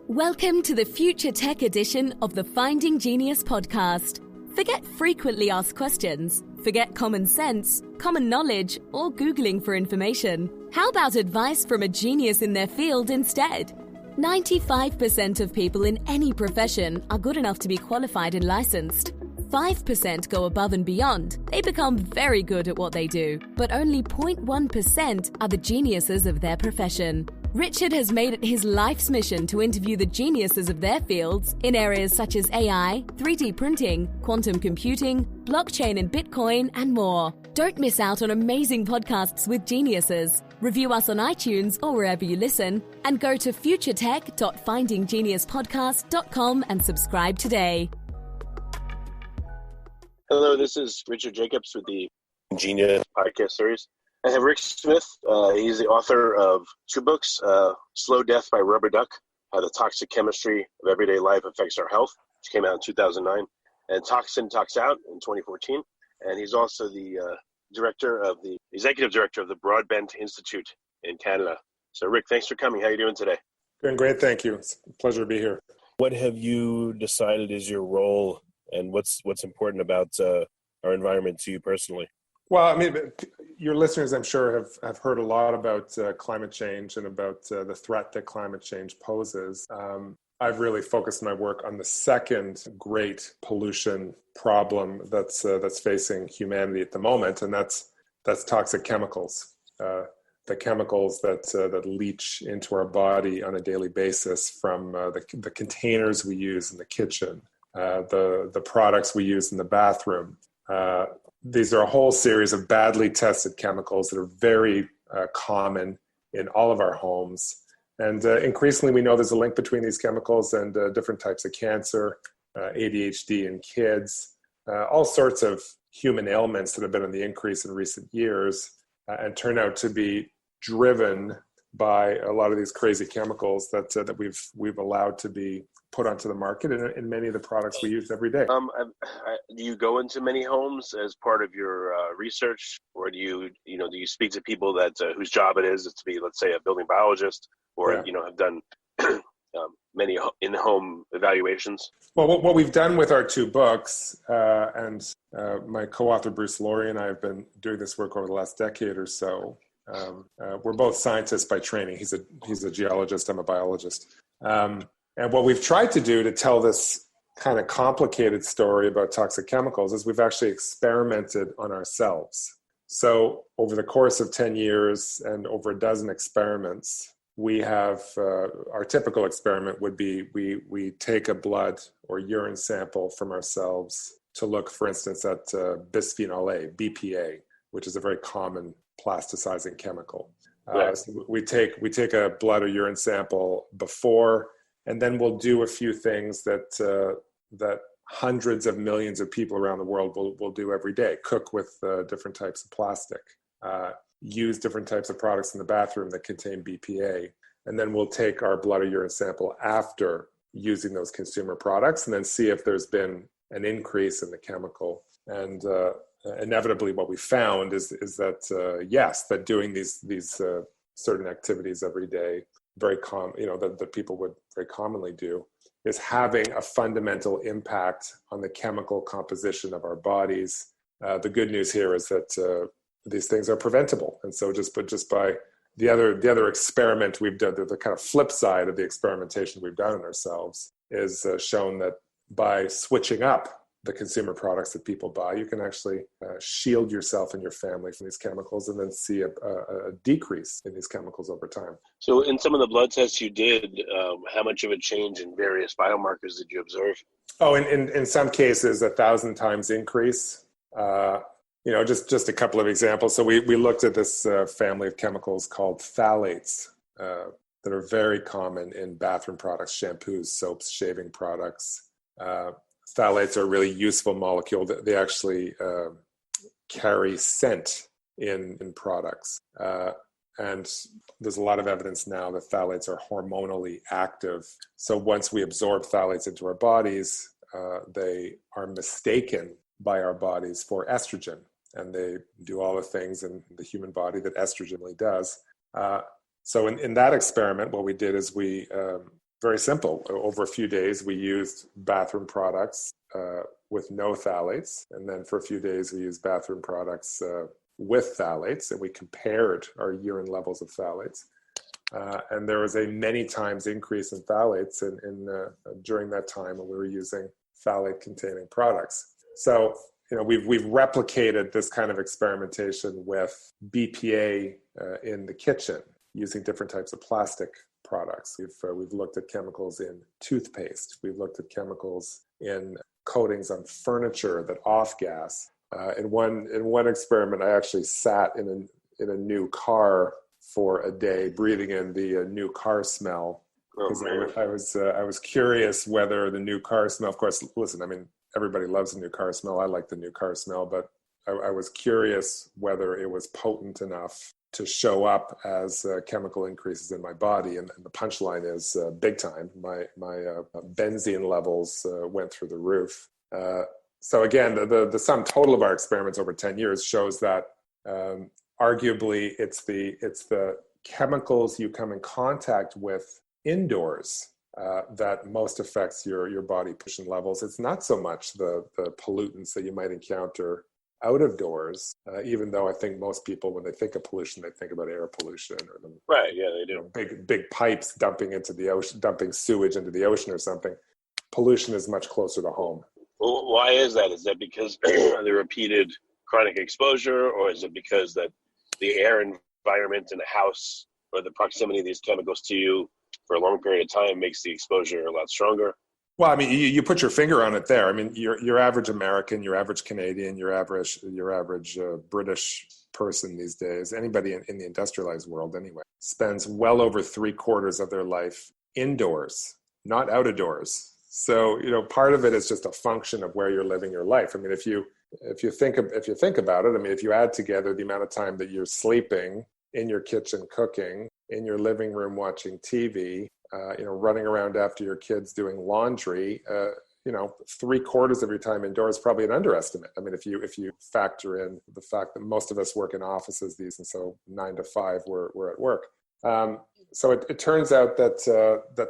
Welcome to the Future Tech edition of the Finding Genius podcast. Forget frequently asked questions. Forget common sense, common knowledge, or Googling for information. How about advice from a genius in their field instead? 95% of people in any profession are good enough to be qualified and licensed. 5% go above and beyond. They become very good at what they do, but only 0.1% are the geniuses of their profession. Richard has made it his life's mission to interview the geniuses of their fields in areas such as AI, 3D printing, quantum computing, blockchain and Bitcoin, and more. Don't miss out on amazing podcasts with geniuses. Review us on iTunes or wherever you listen, and go to futuretech.findinggeniuspodcast.com and subscribe today. Hello, this is Richard Jacobs with the Genius podcast series. I have Rick Smith. He's the author of two books, Slow Death by Rubber Duck, How the Toxic Chemistry of Everyday Life Affects Our Health, which came out in 2009, and Toxin, Tox Out in 2014. And he's also the executive director of the Broadbent Institute in Canada. So Rick, thanks for coming. How are you doing today? Doing great, thank you. It's a pleasure to be here. What have you decided is your role, and what's important about our environment to you personally? Well, I mean, your listeners, I'm sure, have heard a lot about climate change and about the threat that climate change poses. I've really focused my work on the second great pollution problem that's facing humanity at the moment, and that's toxic chemicals. The chemicals that leach into our body on a daily basis from the containers we use in the kitchen, the products we use in the bathroom. These are a whole series of badly tested chemicals that are very common in all of our homes. And increasingly, we know there's a link between these chemicals and different types of cancer, ADHD in kids, all sorts of human ailments that have been on the increase in recent years and turn out to be driven by a lot of these crazy chemicals that we've allowed to be put onto the market in many of the products we use every day. Do you go into many homes as part of your research, or do you speak to people that whose job it is to be, let's say, a building biologist, or have done many in-home evaluations? Well, what we've done with our two books, and my co-author Bruce Lourie and I have been doing this work over the last decade or so. We're both scientists by training. He's a geologist. I'm a biologist. And what we've tried to do to tell this kind of complicated story about toxic chemicals is we've actually experimented on ourselves. So over the course of 10 years and over a dozen experiments, we have, our typical experiment would be we take a blood or urine sample from ourselves to look, for instance, at bisphenol A, BPA, which is a very common plasticizing chemical. Right. So we take a blood or urine sample before, and then we'll do a few things that hundreds of millions of people around the world will do every day. Cook with different types of plastic, use different types of products in the bathroom that contain BPA, and then we'll take our blood or urine sample after using those consumer products and then see if there's been an increase in the chemical. And inevitably what we found is that yes, that doing these certain activities every day, very common, that people would very commonly do, is having a fundamental impact on the chemical composition of our bodies. The good news here is that these things are preventable, and so just by the other experiment we've done, the kind of flip side of the experimentation we've done on ourselves is shown that by switching up the consumer products that people buy, you can actually shield yourself and your family from these chemicals and then see a decrease in these chemicals over time. So in some of the blood tests you did, how much of a change in various biomarkers did you observe? Oh, in some cases, 1,000 times increase. Just a couple of examples. So we looked at this family of chemicals called phthalates that are very common in bathroom products, shampoos, soaps, shaving products. Phthalates are a really useful molecule. They actually carry scent in products. And there's a lot of evidence now that phthalates are hormonally active. So once we absorb phthalates into our bodies, they are mistaken by our bodies for estrogen. And they do all the things in the human body that estrogen really does. So in that experiment, what we did is we very simple. Over a few days, we used bathroom products with no phthalates. And then for a few days, we used bathroom products with phthalates. And we compared our urine levels of phthalates. And there was a many times increase in phthalates during that time when we were using phthalate-containing products. So, we've replicated this kind of experimentation with BPA in the kitchen using different types of plastic products. We've looked at chemicals in toothpaste. We've looked at chemicals in coatings on furniture that off gas. In one experiment, I actually sat in a new car for a day, breathing in the new car smell, because I was curious whether the new car smell. Of course, listen, I mean, everybody loves the new car smell. I like the new car smell, but I was curious whether it was potent enough to show up as chemical increases in my body. And the punchline is big time. My benzene levels went through the roof. So again, the sum total of our experiments over 10 years shows that arguably it's the chemicals you come in contact with indoors that most affects your body pollution levels. It's not so much the pollutants that you might encounter out of doors, even though I think most people, when they think of pollution, they think about air pollution or right. Yeah, they do. Big pipes dumping into the ocean, dumping sewage into the ocean or something. Pollution is much closer to home. Well, why is that? Is that because of the repeated chronic exposure, or is it because that the air environment in the house or the proximity of these chemicals to you for a long period of time makes the exposure a lot stronger? Well, I mean, you put your finger on it there. I mean, your average American, your average Canadian, your average British person these days, anybody in the industrialized world anyway, spends well over 3/4 of their life indoors, not out of doors. So, part of it is just a function of where you're living your life. I mean, if you think about it, I mean, if you add together the amount of time that you're sleeping, in your kitchen cooking, in your living room watching TV, running around after your kids doing laundry, 3/4 of your time indoors is probably an underestimate. I mean, if you factor in the fact that most of us work in offices and so 9 to 5 we're at work. So it turns out that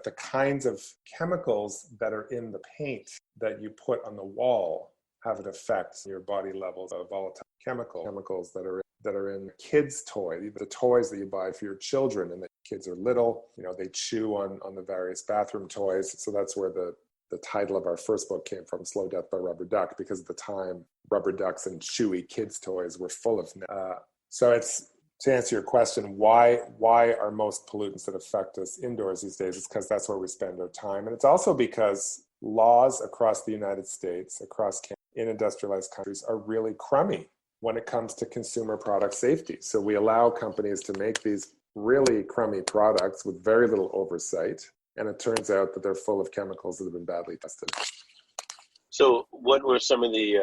the kinds of chemicals that are in the paint that you put on the wall have an effect on your body levels of volatile chemicals that are in kids' toys, the toys that you buy for your children, and the kids are little, they chew on the various bathroom toys. So that's where the title of our first book came from, Slow Death by Rubber Duck, because at the time, rubber ducks and chewy kids' toys were full of. So it's, to answer your question, why are most pollutants that affect us indoors these days? It's because that's where we spend our time. And it's also because laws across the United States, across Canada, in industrialized countries are really crummy when it comes to consumer product safety. So we allow companies to make these really crummy products with very little oversight. And it turns out that they're full of chemicals that have been badly tested. So what were some of the,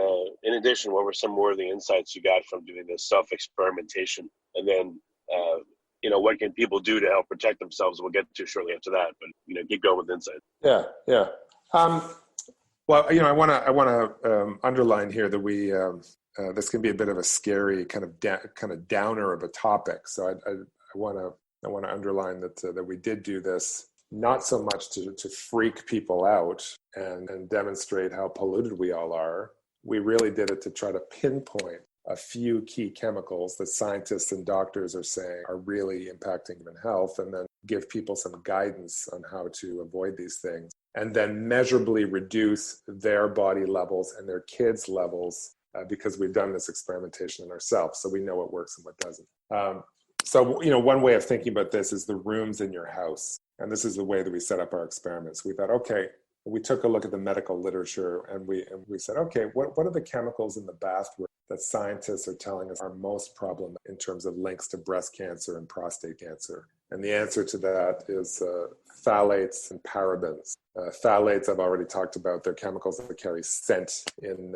in addition, what were some more of the insights you got from doing this self-experimentation? And then, what can people do to help protect themselves? We'll get to shortly after that, but, keep going with insight. Yeah. Well, I want to underline here that we this can be a bit of a scary kind of downer of a topic. So I want to underline that we did do this not so much to freak people out and demonstrate how polluted we all are. We really did it to try to pinpoint a few key chemicals that scientists and doctors are saying are really impacting human health, and then give people some guidance on how to avoid these things, and then measurably reduce their body levels and their kids' levels because we've done this experimentation on ourselves, so we know what works and what doesn't. So, one way of thinking about this is the rooms in your house. And this is the way that we set up our experiments. We thought, okay, we took a look at the medical literature and we said, okay, what are the chemicals in the bathroom that scientists are telling us are most problematic in terms of links to breast cancer and prostate cancer? And the answer to that is phthalates and parabens. Phthalates, I've already talked about. They're chemicals that carry scent in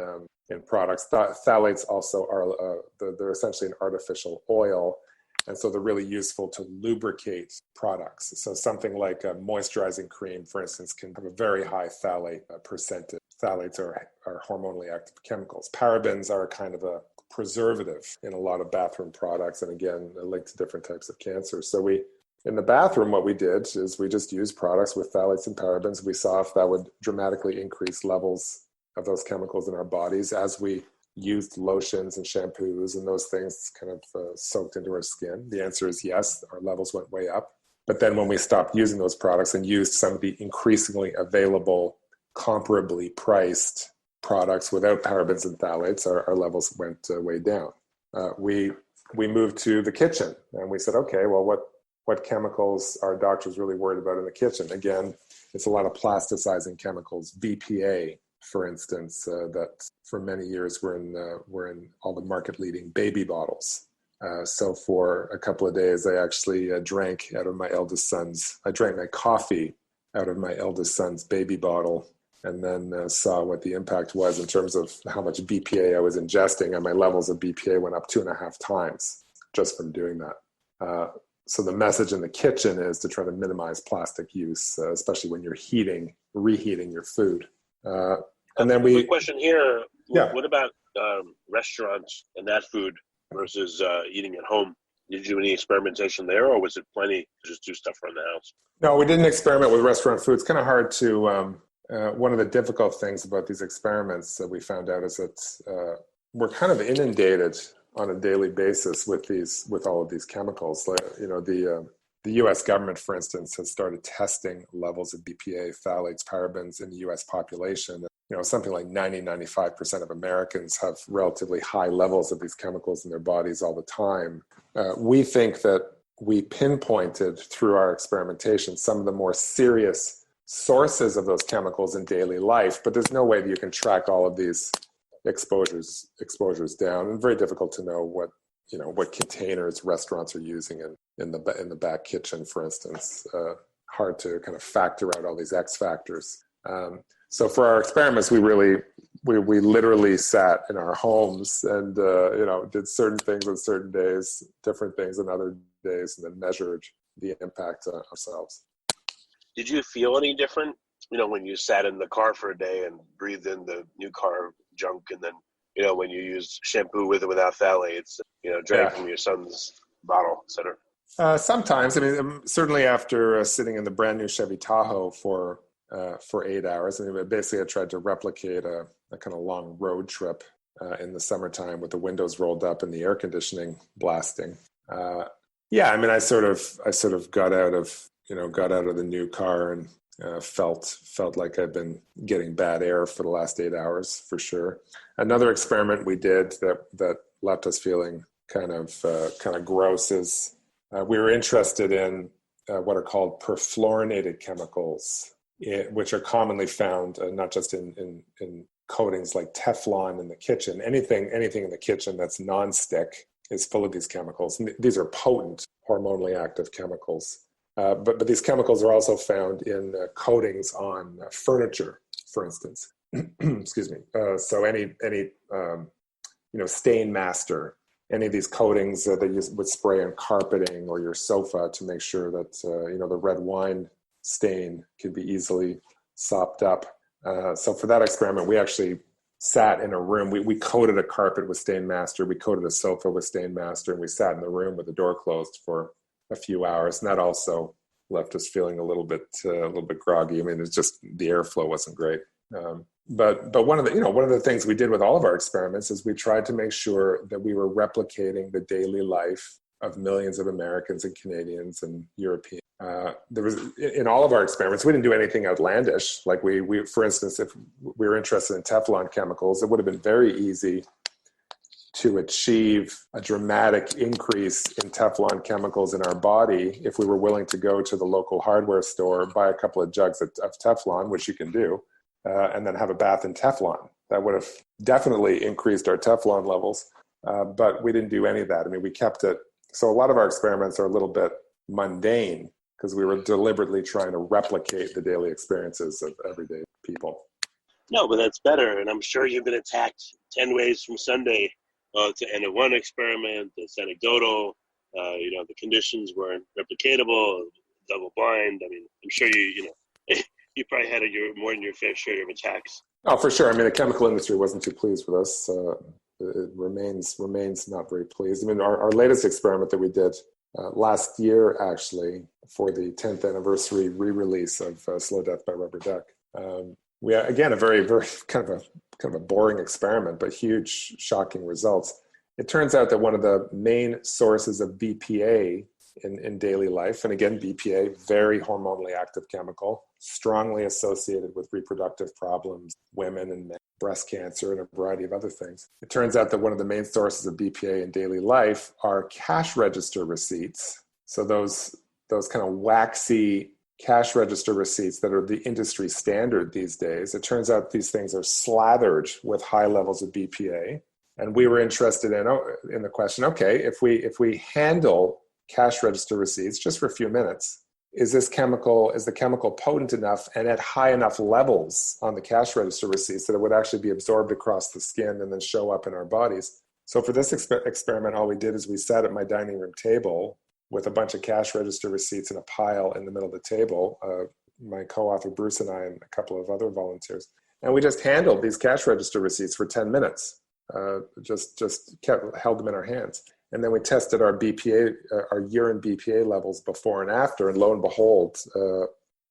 products. Phthalates also are, they're essentially an artificial oil. And so they're really useful to lubricate products. So something like a moisturizing cream, for instance, can have a very high phthalate percentage. Phthalates are hormonally active chemicals. Parabens are kind of a preservative in a lot of bathroom products, and again, linked to different types of cancer. So we in the bathroom, what we did is we just used products with phthalates and parabens. We saw if that would dramatically increase levels of those chemicals in our bodies as we used lotions and shampoos and those things kind of soaked into our skin. The answer is yes, our levels went way up. But then when we stopped using those products and used some of the increasingly available, comparably priced products without parabens and phthalates, our levels went way down. We moved to the kitchen and we said, okay, well, what chemicals are doctors really worried about in the kitchen? Again, it's a lot of plasticizing chemicals, BPA, for instance, that for many years were in all the market-leading baby bottles. So for a couple of days, I actually drank my coffee out of my eldest son's baby bottle, and then saw what the impact was in terms of how much BPA I was ingesting, and my levels of BPA went up 2.5 times just from doing that. So the message in the kitchen is to try to minimize plastic use, especially when you're reheating your food. And then quick question here. Yeah. What about restaurants and that food versus eating at home? Did you do any experimentation there, or was it plenty to just do stuff around the house? No, we didn't experiment with restaurant food. It's kind of hard to, one of the difficult things about these experiments that we found out is that we're kind of inundated on a daily basis with all of these chemicals. The U.S. government, for instance, has started testing levels of BPA, phthalates, parabens in the U.S. population. Something like 95% of Americans have relatively high levels of these chemicals in their bodies all the time. We think that we pinpointed through our experimentation some of the more serious sources of those chemicals in daily life, but there's no way that you can track all of these exposures down, and very difficult to know what containers restaurants are using in the back kitchen, for instance. Hard to kind of factor out all these X factors. So for our experiments, we literally sat in our homes and did certain things on certain days, different things on other days, and then measured the impact on ourselves. Did you feel any different, when you sat in the car for a day and breathed in the new car junk, and then when you used shampoo with or without phthalates, drank from your son's bottle, et cetera? Sometimes. Certainly after sitting in the brand new Chevy Tahoe for 8 hours. Basically I tried to replicate a kind of long road trip in the summertime with the windows rolled up and the air conditioning blasting. I sort of got out of the new car and felt like I'd been getting bad air for the last 8 hours for sure. Another experiment we did that left us feeling kind of gross is we were interested in what are called perfluorinated chemicals, which are commonly found not just in coatings like Teflon in the kitchen. Anything in the kitchen that's non-stick is full of these chemicals. These are potent, hormonally active chemicals. But these chemicals are also found in coatings on furniture, for instance. Excuse me. So any Stain Master, any of these coatings that you would spray on carpeting or your sofa to make sure that the red wine stain can be easily sopped up. So for that experiment, we actually sat in a room. We coated a carpet with Stain Master. We coated a sofa with Stain Master, and we sat in the room with the door closed for a few hours, and that also left us feeling a little bit groggy. It's just the airflow wasn't great. But one of the things we did with all of our experiments is we tried to make sure that we were replicating the daily life of millions of Americans and Canadians and Europeans. There was, in all of our experiments, we didn't do anything outlandish. Like we, for instance, if we were interested in Teflon chemicals, it would have been very easy to achieve a dramatic increase in Teflon chemicals in our body if we were willing to go to the local hardware store, buy a couple of jugs of Teflon, which you can do, and then have a bath in Teflon. That would have definitely increased our Teflon levels, but we didn't do any of that. We kept it. So a lot of our experiments are a little bit mundane because we were deliberately trying to replicate the daily experiences of everyday people. No, but that's better. And I'm sure you've been attacked 10 ways from Sunday to end of one experiment. It's anecdotal. The conditions weren't replicatable, double blind. I'm sure you probably had more than your fair share of attacks. Oh, for sure. The chemical industry wasn't too pleased with us. It remains not very pleased. Our latest experiment that we did last year, actually, for the 10th anniversary re-release of Slow Death by Rubber Duck. We had, again, a very, very kind of a boring experiment, but huge, shocking results. It turns out that one of the main sources of BPA in daily life, and again, BPA, very hormonally active chemical, strongly associated with reproductive problems, women and men, breast cancer, and a variety of other things. It turns out that one of the main sources of BPA in daily life are cash register receipts. So those kind of waxy cash register receipts that are the industry standard these days, it turns out these things are slathered with high levels of BPA. And we were interested in the question, okay, if we handle cash register receipts just for a few minutes, is the chemical potent enough and at high enough levels on the cash register receipts that it would actually be absorbed across the skin and then show up in our bodies? So for this experiment, all we did is we sat at my dining room table with a bunch of cash register receipts in a pile in the middle of the table, my co-author Bruce and I and a couple of other volunteers. And we just handled these cash register receipts for 10 minutes, just held them in our hands. And then we tested our BPA, our urine BPA levels before and after, and lo and behold,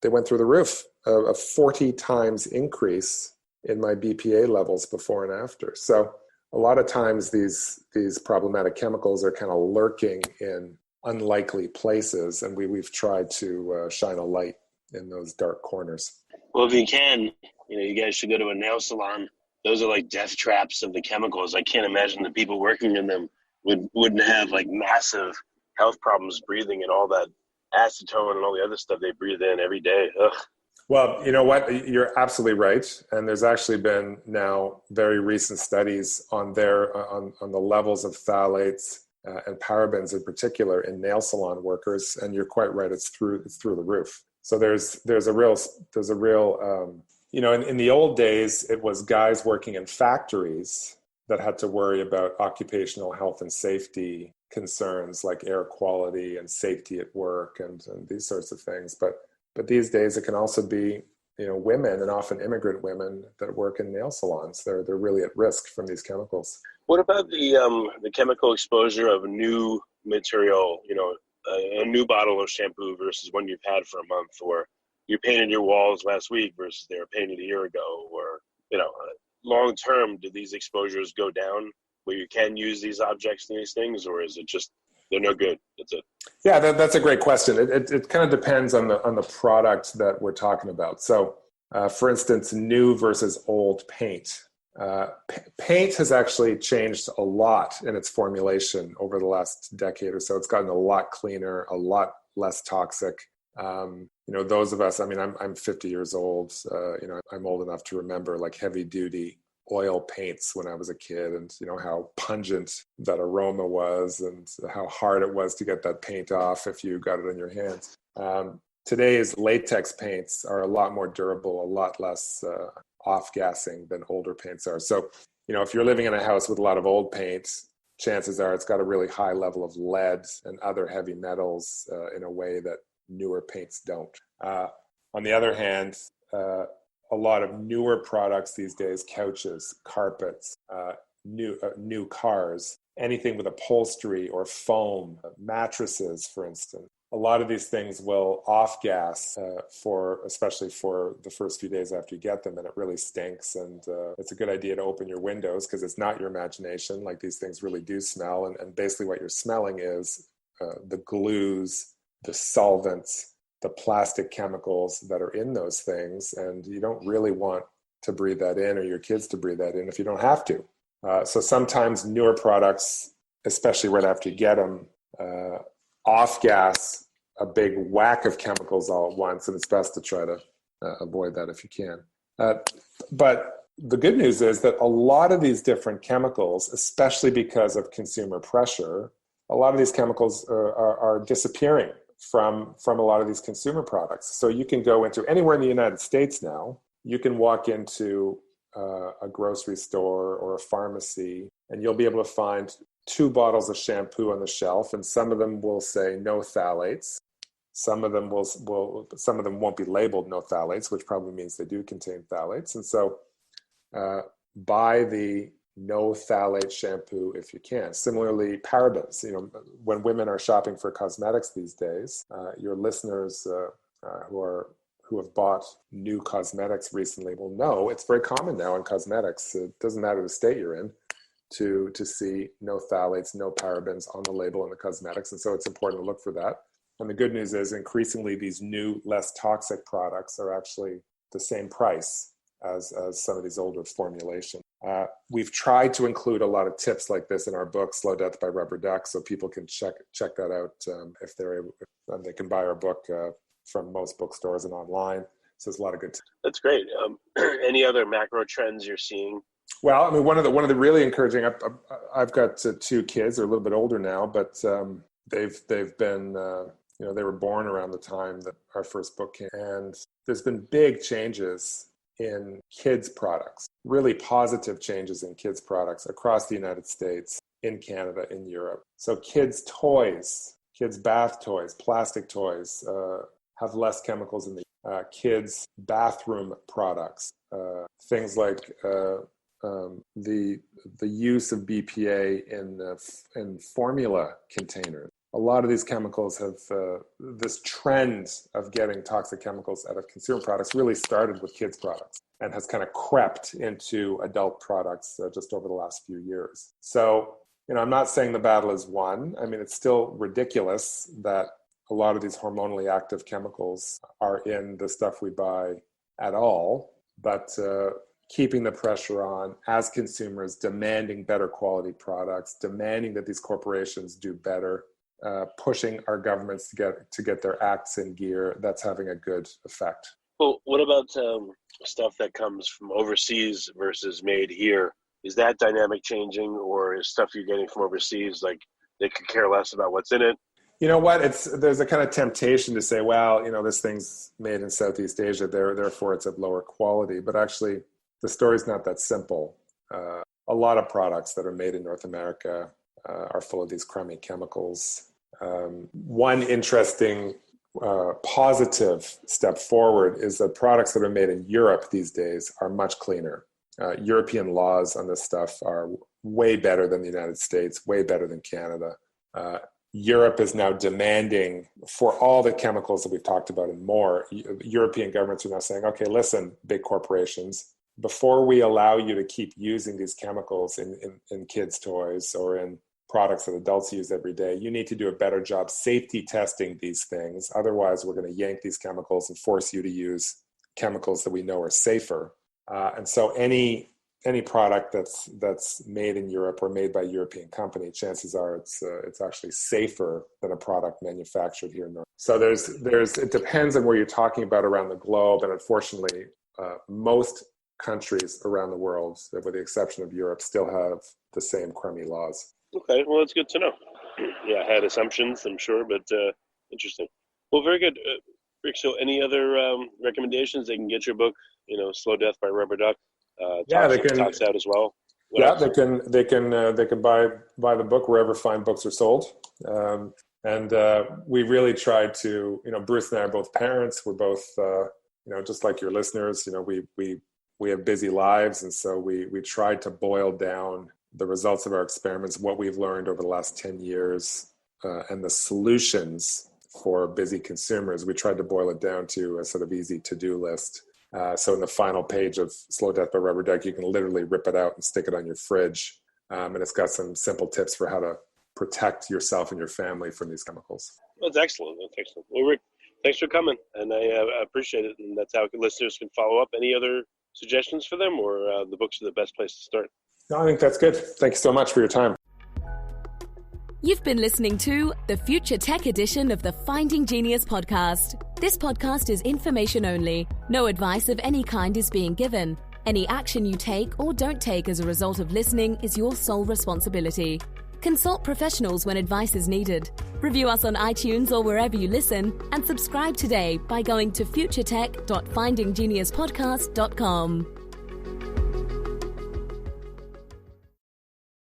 they went through the roof. A 40 times increase in my BPA levels before and after. So a lot of times these problematic chemicals are kind of lurking in unlikely places, and we've tried to shine a light in those dark corners. Well, if you can, you guys should go to a nail salon. Those are like death traps of the chemicals. I can't imagine the people working in them wouldn't have like massive health problems breathing in all that acetone and all the other stuff they breathe in every day. Ugh. Well, you know what? You're absolutely right. And there's actually been now very recent studies on the levels of phthalates and parabens in particular in nail salon workers. And you're quite right. It's through the roof. So there's a real in the old days, it was guys working in factories that had to worry about occupational health and safety concerns like air quality and safety at work and these sorts of things. But these days it can also be, women, and often immigrant women that work in nail salons. They're really at risk from these chemicals. What about the chemical exposure of a new material, a new bottle of shampoo versus one you've had for a month, or you painted your walls last week versus they were painted a year ago, or, long term, do these exposures go down where you can use these objects and these things, or is it just they're no good? That's it. Yeah, that's a great question. It kind of depends on the product that we're talking about. So, for instance, new versus old paint. Paint has actually changed a lot in its formulation over the last decade or so. It's gotten a lot cleaner, a lot less toxic. Those of us, I'm 50 years old, I'm old enough to remember like heavy duty oil paints when I was a kid, and how pungent that aroma was and how hard it was to get that paint off if you got it in your hands. Today's latex paints are a lot more durable, a lot less off-gassing than older paints are. So, if you're living in a house with a lot of old paint, chances are it's got a really high level of lead and other heavy metals in a way that newer paints don't. On the other hand, a lot of newer products these days, couches, carpets, new cars, anything with upholstery or foam, mattresses, for instance. A lot of these things will off-gas especially for the first few days after you get them, and it really stinks. And it's a good idea to open your windows because it's not your imagination. Like, these things really do smell, and basically what you're smelling is the glues, the solvents, the plastic chemicals that are in those things, and you don't really want to breathe that in, or your kids to breathe that in if you don't have to. So sometimes newer products, especially right after you get them, off-gas a big whack of chemicals all at once, and it's best to try to avoid that if you can. But the good news is that a lot of these different chemicals, especially because of consumer pressure, a lot of these chemicals are disappearing from a lot of these consumer products. So you can go into anywhere in the United States now, you can walk into a grocery store or a pharmacy, and you'll be able to find 2 bottles of shampoo on the shelf, and some of them will say no phthalates. Some of them won't be labeled no phthalates, which probably means they do contain phthalates. And so buy the no phthalate shampoo if you can. Similarly, parabens. When women are shopping for cosmetics these days, your listeners who have bought new cosmetics recently will know it's very common now in cosmetics. It doesn't matter the state you're in to see no phthalates, no parabens on the label in the cosmetics. And so it's important to look for that. And the good news is increasingly these new, less toxic products are actually the same price as some of these older formulations. We've tried to include a lot of tips like this in our book, Slow Death by Rubber Duck, so people can check that out if they're able. And they can buy our book from most bookstores and online. So there's a lot of good tips. That's great. Any other macro trends you're seeing? Well, I mean, one of the really encouraging. I've got two kids. They're a little bit older now, but they've been. They were born around the time that our first book came, and there's been big changes in kids' products, really positive changes in kids' products across the United States, in Canada, in Europe. So kids' toys, kids' bath toys, plastic toys have less chemicals in the kids' bathroom products. Things like the use of BPA in formula containers. A lot of these chemicals have this trend of getting toxic chemicals out of consumer products really started with kids' products and has kind of crept into adult products just over the last few years. So, I'm not saying the battle is won. I mean, it's still ridiculous that a lot of these hormonally active chemicals are in the stuff we buy at all, but keeping the pressure on as consumers, demanding better quality products, demanding that these corporations do better, pushing our governments to get their acts in gear, that's having a good effect. Well, what about stuff that comes from overseas versus made here? Is that dynamic changing, or is stuff you're getting from overseas, like they could care less about what's in it? You know what? There's a kind of temptation to say, well, this thing's made in Southeast Asia, therefore it's of lower quality. But actually, the story's not that simple. A lot of products that are made in North America are full of these crummy chemicals. One interesting positive step forward is that products that are made in Europe these days are much cleaner. European laws on this stuff are way better than the United States, way better than Canada. Europe is now demanding for all the chemicals that we've talked about and more. European governments are now saying, okay, listen, big corporations, before we allow you to keep using these chemicals in kids' toys or in products that adults use every day, you need to do a better job safety testing these things. Otherwise, we're going to yank these chemicals and force you to use chemicals that we know are safer. And so any product that's made in Europe or made by a European company, chances are it's actually safer than a product manufactured here in North. So it depends on where you're talking about around the globe, and unfortunately, most countries around the world, with the exception of Europe, still have the same crummy laws. Okay, well, that's good to know. Yeah, I had assumptions, I'm sure, but interesting. Well, very good. Rick, so any other recommendations? They can get your book, Slow Death by Rubber Duck. They can talks out as well. What else? They can buy the book wherever fine books are sold. And we really tried to, Bruce and I are both parents. We're both, just like your listeners, we have busy lives. And so we tried to boil down the results of our experiments, what we've learned over the last 10 years, and the solutions for busy consumers. We tried to boil it down to a sort of easy to-do list. So in the final page of Slow Death by Rubber Duck, you can literally rip it out and stick it on your fridge. And it's got some simple tips for how to protect yourself and your family from these chemicals. That's excellent. Well, Rick, thanks for coming. And I appreciate it. And that's how listeners can follow up. Any other suggestions for them, or the books are the best place to start? No, I think that's good. Thank you so much for your time. You've been listening to the Future Tech edition of the Finding Genius podcast. This podcast is information only. No advice of any kind is being given. Any action you take or don't take as a result of listening is your sole responsibility. Consult professionals when advice is needed. Review us on iTunes or wherever you listen, and subscribe today by going to futuretech.findinggeniuspodcast.com.